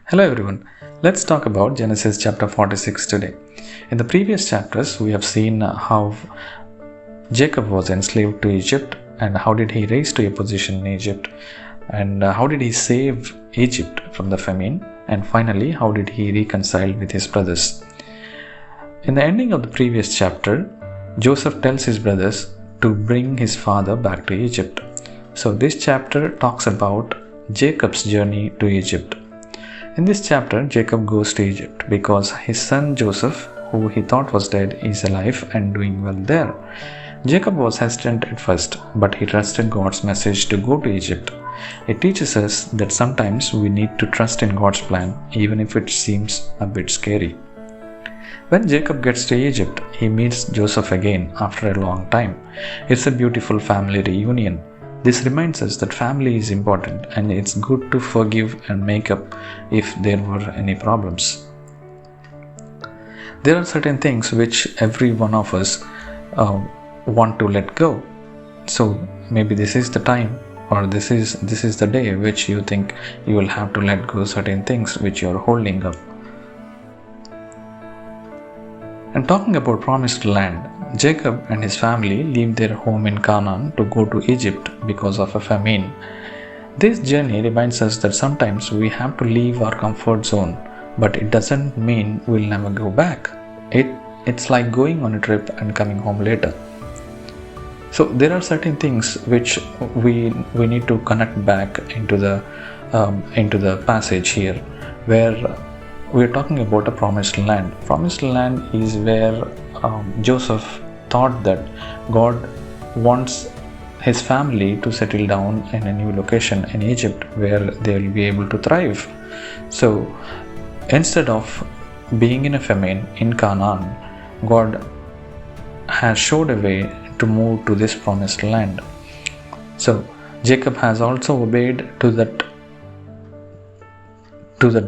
Hello everyone. Let's talk about Genesis chapter 46 today. In the previous chapters, we have seen how Jacob was enslaved to Egypt and how did he rise to a position in Egypt and how did he save Egypt from the famine, and finally how did he reconcile with his brothers. In the ending of the previous chapter, Joseph tells his brothers to bring his father back to Egypt. So this chapter talks about Jacob's journey to Egypt. In this chapter, Jacob goes to Egypt because his son Joseph, who he thought was dead, is alive and doing well there. Jacob was hesitant at first, but he trusted God's message to go to Egypt. It teaches us that sometimes we need to trust in God's plan, even if it seems a bit scary. When Jacob gets to Egypt, he meets Joseph again after a long time. It's a beautiful family reunion. This reminds us that family is important and it's good to forgive and make up if there were any problems. There are certain things which every one of us want to let go. So maybe this is the time, or this is the day which you think you will have to let go certain things which you are holding up. And talking about promised land, Jacob and his family leave their home in Canaan to go to Egypt because of a famine. This journey reminds us that sometimes we have to leave our comfort zone, but it doesn't mean we'll never go back. It's like going on a trip and coming home later. So there are certain things which we need to connect back into the passage here, where we're talking about a promised land. Promised land is where Joseph thought that God wants his family to settle down in a new location in Egypt where they will be able to thrive. So instead of being in a famine in Canaan, God has showed a way to move to this promised land. So Jacob has also obeyed to that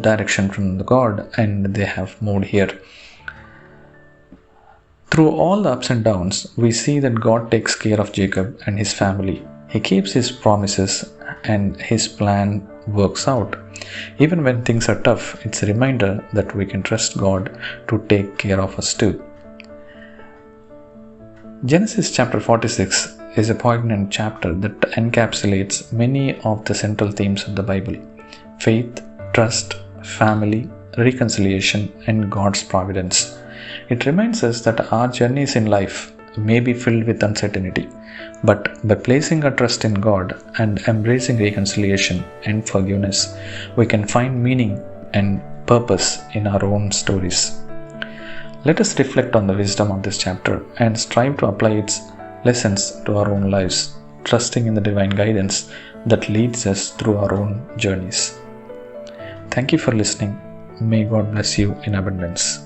direction from the God, and they have moved here. Through all the ups and downs, we see that God takes care of Jacob and his family. He keeps his promises and his plan works out. Even when things are tough, it's a reminder that we can trust God to take care of us too. Genesis chapter 46 is a poignant chapter that encapsulates many of the central themes of the Bible: faith, trust, family, reconciliation, and God's providence. It reminds us that our journeys in life may be filled with uncertainty, but by placing our trust in God and embracing reconciliation and forgiveness, we can find meaning and purpose in our own stories. Let us reflect on the wisdom of this chapter and strive to apply its lessons to our own lives, trusting in the divine guidance that leads us through our own journeys. Thank you for listening. May God bless you in abundance.